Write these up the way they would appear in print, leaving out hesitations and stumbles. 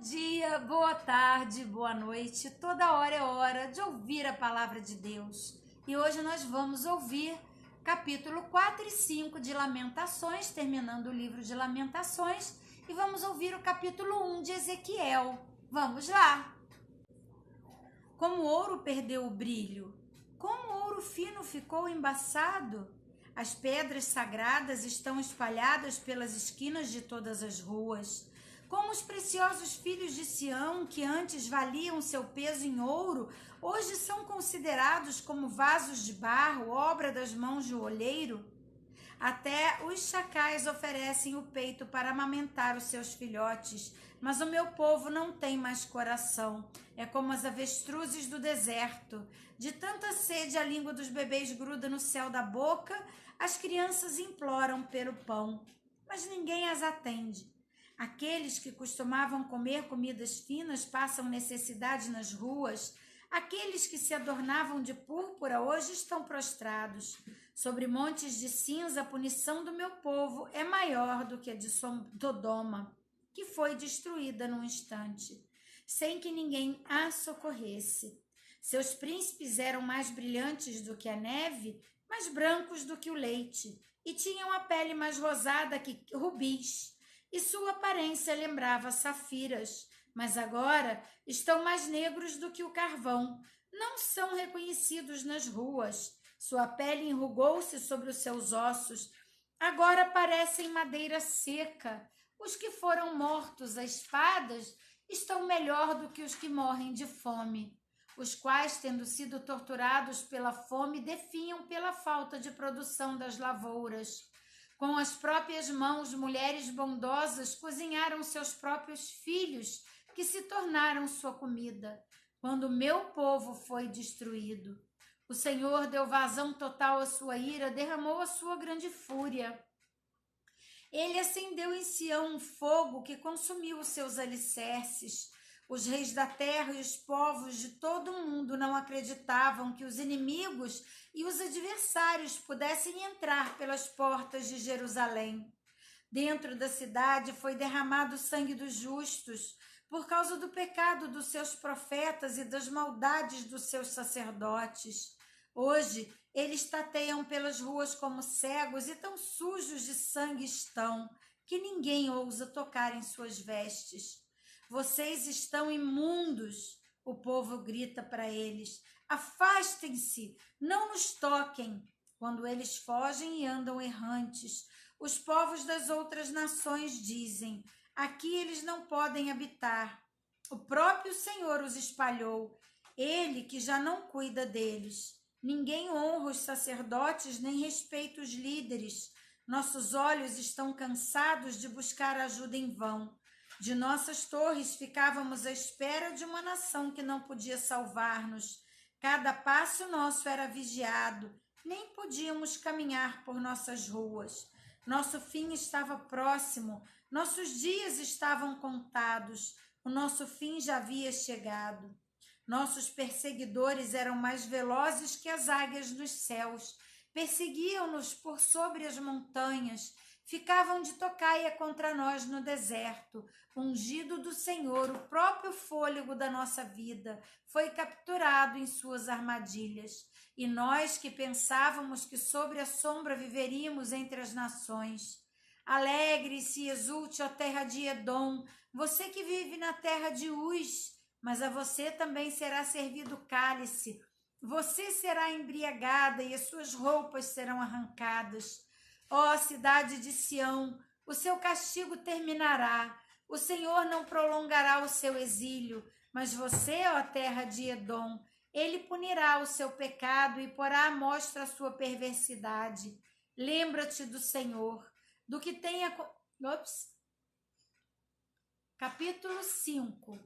dia, boa tarde, boa noite. Toda hora é hora de ouvir a palavra de Deus. E hoje nós vamos ouvir capítulo 4 e 5 de Lamentações, terminando o livro de Lamentações, e vamos ouvir o capítulo 1 de Ezequiel. Vamos lá! Como o ouro perdeu o brilho, como o ouro fino ficou embaçado. As pedras sagradas estão espalhadas pelas esquinas de todas as ruas. Como os preciosos filhos de Sião, que antes valiam seu peso em ouro, hoje são considerados como vasos de barro, obra das mãos de olheiro. Até os chacais oferecem o peito para amamentar os seus filhotes, mas o meu povo não tem mais coração. É como as avestruzes do deserto. De tanta sede, a língua dos bebês gruda no céu da boca, as crianças imploram pelo pão, mas ninguém as atende. Aqueles que costumavam comer comidas finas passam necessidade nas ruas. Aqueles que se adornavam de púrpura hoje estão prostrados. Sobre montes de cinza, a punição do meu povo é maior do que a de Sodoma, que foi destruída num instante, sem que ninguém a socorresse. Seus príncipes eram mais brilhantes do que a neve, mais brancos do que o leite, e tinham a pele mais rosada que rubis, e sua aparência lembrava safiras, mas agora estão mais negros do que o carvão, não são reconhecidos nas ruas. Sua pele enrugou-se sobre os seus ossos, agora parecem madeira seca. Os que foram mortos a espadas estão melhor do que os que morrem de fome, os quais, tendo sido torturados pela fome, definham pela falta de produção das lavouras. Com as próprias mãos, mulheres bondosas cozinharam seus próprios filhos, que se tornaram sua comida, quando o meu povo foi destruído. O Senhor deu vazão total à sua ira, derramou a sua grande fúria. Ele acendeu em Sião um fogo que consumiu os seus alicerces. Os reis da terra e os povos de todo o mundo não acreditavam que os inimigos e os adversários pudessem entrar pelas portas de Jerusalém. Dentro da cidade foi derramado o sangue dos justos, por causa do pecado dos seus profetas e das maldades dos seus sacerdotes. Hoje, eles tateiam pelas ruas como cegos e tão sujos de sangue estão, que ninguém ousa tocar em suas vestes. Vocês estão imundos, o povo grita para eles. Afastem-se, não nos toquem. Quando eles fogem e andam errantes, os povos das outras nações dizem: aqui eles não podem habitar. O próprio Senhor os espalhou, ele que já não cuida deles. Ninguém honra os sacerdotes nem respeita os líderes. Nossos olhos estão cansados de buscar ajuda em vão. De nossas torres ficávamos à espera de uma nação que não podia salvar-nos. Cada passo nosso era vigiado, nem podíamos caminhar por nossas ruas. Nosso fim estava próximo, nossos dias estavam contados, o nosso fim já havia chegado. Nossos perseguidores eram mais velozes que as águias nos céus, perseguiam-nos por sobre as montanhas, ficavam de tocaia contra nós no deserto. Ungido do Senhor, o próprio fôlego da nossa vida, foi capturado em suas armadilhas. E nós que pensávamos que sobre a sombra viveríamos entre as nações. Alegre-se e exulte, ó terra de Edom, você que vive na terra de Uz, mas a você também será servido cálice. Você será embriagada e as suas roupas serão arrancadas. Ó cidade de Sião, o seu castigo terminará. O Senhor não prolongará o seu exílio, mas você, ó terra de Edom, ele punirá o seu pecado e porá à mostra a sua perversidade. Lembra-te do Senhor, do que tenha... Capítulo 5.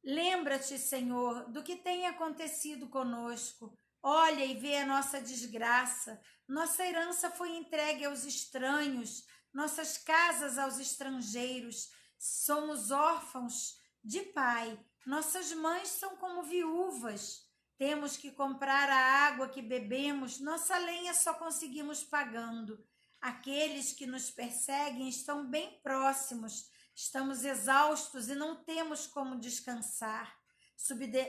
Lembra-te, Senhor, do que tem acontecido conosco. Olha e vê a nossa desgraça. Nossa herança foi entregue aos estranhos, nossas casas aos estrangeiros. Somos órfãos de pai. Nossas mães são como viúvas. Temos que comprar a água que bebemos, nossa lenha só conseguimos pagando. Aqueles que nos perseguem estão bem próximos. Estamos exaustos e não temos como descansar.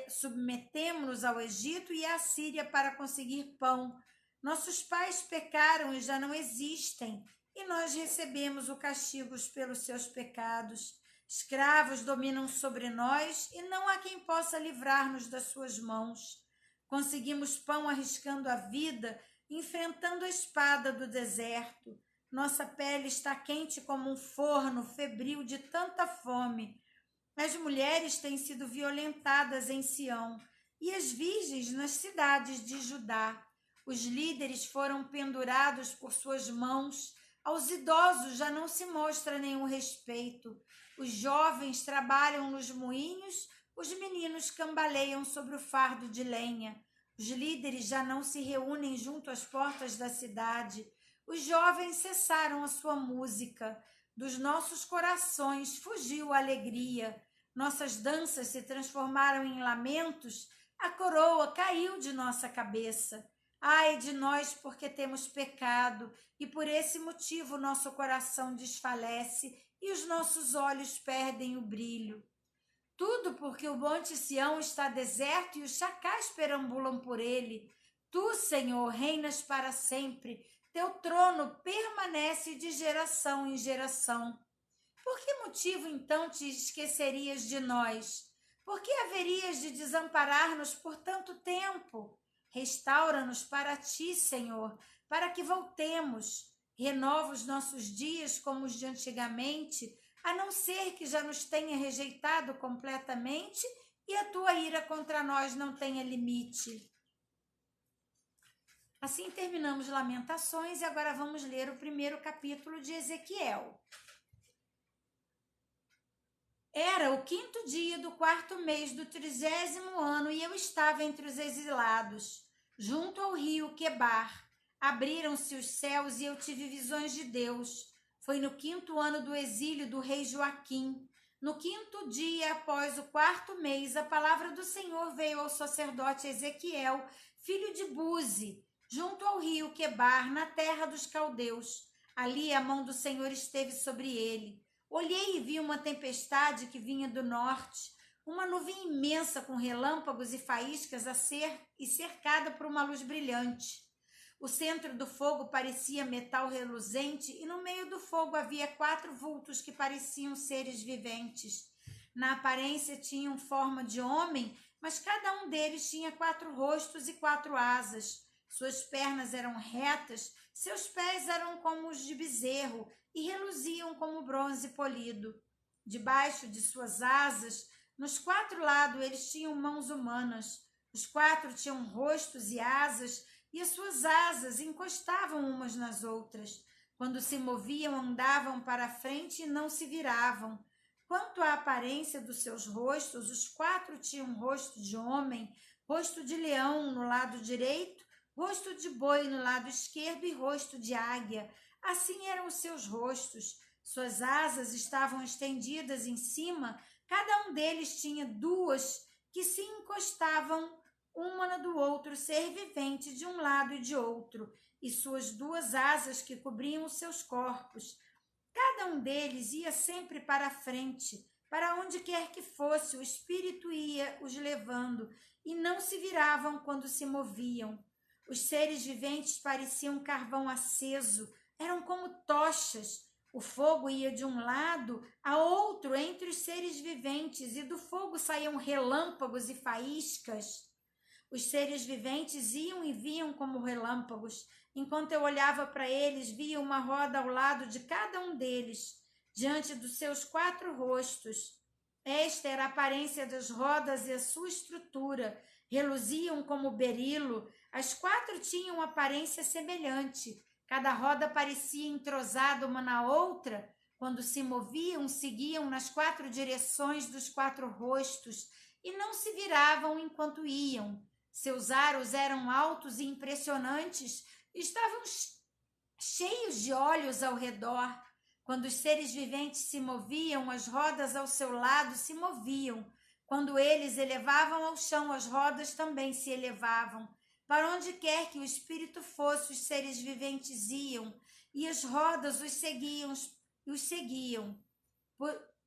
Submetemo-nos ao Egito e à Síria para conseguir pão. Nossos pais pecaram e já não existem, e nós recebemos o castigo pelos seus pecados. Escravos dominam sobre nós e não há quem possa livrar-nos das suas mãos. Conseguimos pão arriscando a vida, enfrentando a espada do deserto. Nossa pele está quente como um forno, febril de tanta fome. As mulheres têm sido violentadas em Sião e as virgens nas cidades de Judá. Os líderes foram pendurados por suas mãos. Aos idosos já não se mostra nenhum respeito. Os jovens trabalham nos moinhos, os meninos cambaleiam sobre o fardo de lenha. Os líderes já não se reúnem junto às portas da cidade. Os jovens cessaram a sua música. Dos nossos corações fugiu a alegria. Nossas danças se transformaram em lamentos. A coroa caiu de nossa cabeça. Ai de nós, porque temos pecado, e por esse motivo nosso coração desfalece e os nossos olhos perdem o brilho. Tudo porque o monte Sião está deserto e os chacais perambulam por ele. Tu, Senhor, reinas para sempre. Teu trono permanece de geração em geração. Por que motivo então te esquecerias de nós? Por que haverias de desamparar-nos por tanto tempo? Restaura-nos para ti, Senhor, para que voltemos. Renova os nossos dias como os de antigamente, a não ser que já nos tenha rejeitado completamente e a tua ira contra nós não tenha limite. Assim terminamos Lamentações e agora vamos ler o primeiro capítulo de Ezequiel. Era o 5º dia do 4º mês do 30º ano e eu estava entre os exilados, junto ao rio Quebar. Abriram-se os céus e eu tive visões de Deus. Foi no 5º ano do exílio do rei Joaquim. No 5º dia após o 4º mês, a palavra do Senhor veio ao sacerdote Ezequiel, filho de Buzi, junto ao rio Quebar, na terra dos caldeus. Ali a mão do Senhor esteve sobre ele. Olhei e vi uma tempestade que vinha do norte, uma nuvem imensa com relâmpagos e faíscas e cercada por uma luz brilhante. O centro do fogo parecia metal reluzente e no meio do fogo havia 4 vultos que pareciam seres viventes. Na aparência tinham forma de homem, mas cada um deles tinha 4 rostos e 4 asas. Suas pernas eram retas, seus pés eram como os de bezerro e reluziam como bronze polido. Debaixo de suas asas, nos 4 lados, eles tinham mãos humanas. Os 4 tinham rostos e asas, e as suas asas encostavam umas nas outras. Quando se moviam, andavam para frente e não se viravam. Quanto à aparência dos seus rostos, os 4 tinham rosto de homem, rosto de leão no lado direito, rosto de boi no lado esquerdo e rosto de águia. Assim eram os seus rostos. Suas asas estavam estendidas em cima, cada um deles tinha 2 que se encostavam uma na do outro, ser vivente de um lado e de outro, e suas 2 asas que cobriam os seus corpos. Cada um deles ia sempre para a frente, para onde quer que fosse, o espírito ia os levando, e não se viravam quando se moviam. Os seres viventes pareciam carvão aceso, eram como tochas. O fogo ia de um lado a outro entre os seres viventes, e do fogo saíam relâmpagos e faíscas. Os seres viventes iam e vinham como relâmpagos. Enquanto eu olhava para eles, via uma roda ao lado de cada um deles, diante dos seus 4 rostos. Esta era a aparência das rodas e a sua estrutura. Reluziam como berilo. As 4 tinham aparência semelhante. Cada roda parecia entrosada uma na outra. Quando se moviam, seguiam nas 4 direções dos 4 rostos e não se viravam enquanto iam. Seus aros eram altos e impressionantes, estavam cheios de olhos ao redor. Quando os seres viventes se moviam, as rodas ao seu lado se moviam. Quando eles elevavam ao chão, as rodas também se elevavam. Para onde quer que o espírito fosse, os seres viventes iam, e as rodas os seguiam.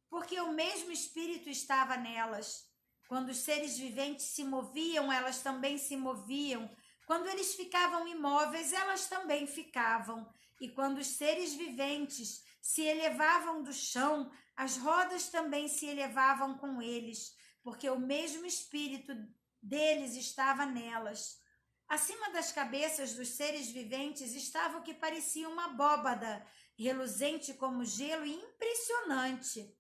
porque o mesmo Espírito estava nelas. Quando os seres viventes se moviam, elas também se moviam. Quando eles ficavam imóveis, elas também ficavam. E quando os seres viventes se elevavam do chão, as rodas também se elevavam com eles, porque o mesmo Espírito deles estava nelas. Acima das cabeças dos seres viventes estava o que parecia uma abóbada, reluzente como gelo e impressionante.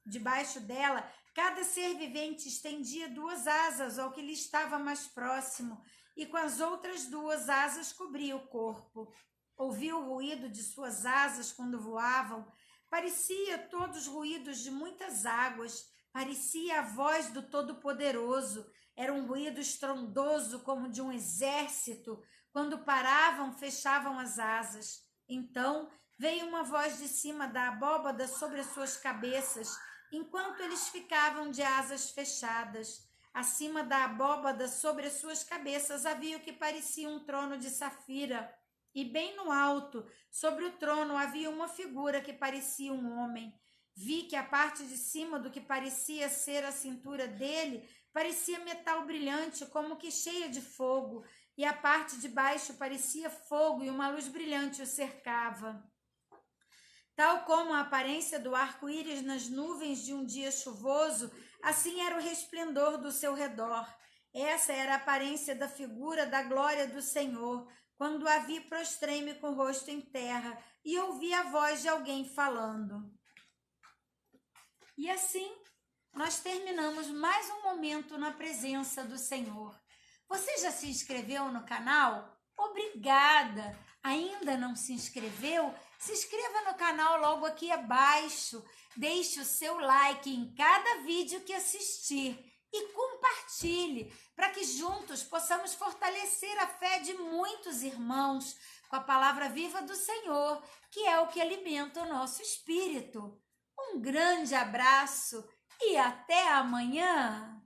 Debaixo dela, cada ser vivente estendia 2 asas ao que lhe estava mais próximo, e com as outras 2 asas cobria o corpo. Ouvia o ruído de suas asas quando voavam. Parecia todos ruídos de muitas águas. Parecia a voz do Todo-Poderoso. Era um ruído estrondoso como de um exército. Quando paravam, fechavam as asas. Então veio uma voz de cima da abóbada sobre as suas cabeças, enquanto eles ficavam de asas fechadas. Acima da abóbada, sobre as suas cabeças, havia o que parecia um trono de safira, e bem no alto, sobre o trono, havia uma figura que parecia um homem. Vi que a parte de cima do que parecia ser a cintura dele parecia metal brilhante, como que cheia de fogo, e a parte de baixo parecia fogo, e uma luz brilhante o cercava. Tal como a aparência do arco-íris nas nuvens de um dia chuvoso, assim era o resplendor do seu redor. Essa era a aparência da figura da glória do Senhor. Quando a vi, prostrei-me com o rosto em terra e ouvi a voz de alguém falando. E assim, nós terminamos mais um momento na presença do Senhor. Você já se inscreveu no canal? Obrigada! Ainda não se inscreveu? Se inscreva no canal logo aqui abaixo. Deixe o seu like em cada vídeo que assistir e compartilhe para que juntos possamos fortalecer a fé de muitos irmãos com a palavra viva do Senhor, que é o que alimenta o nosso espírito. Um grande abraço e até amanhã!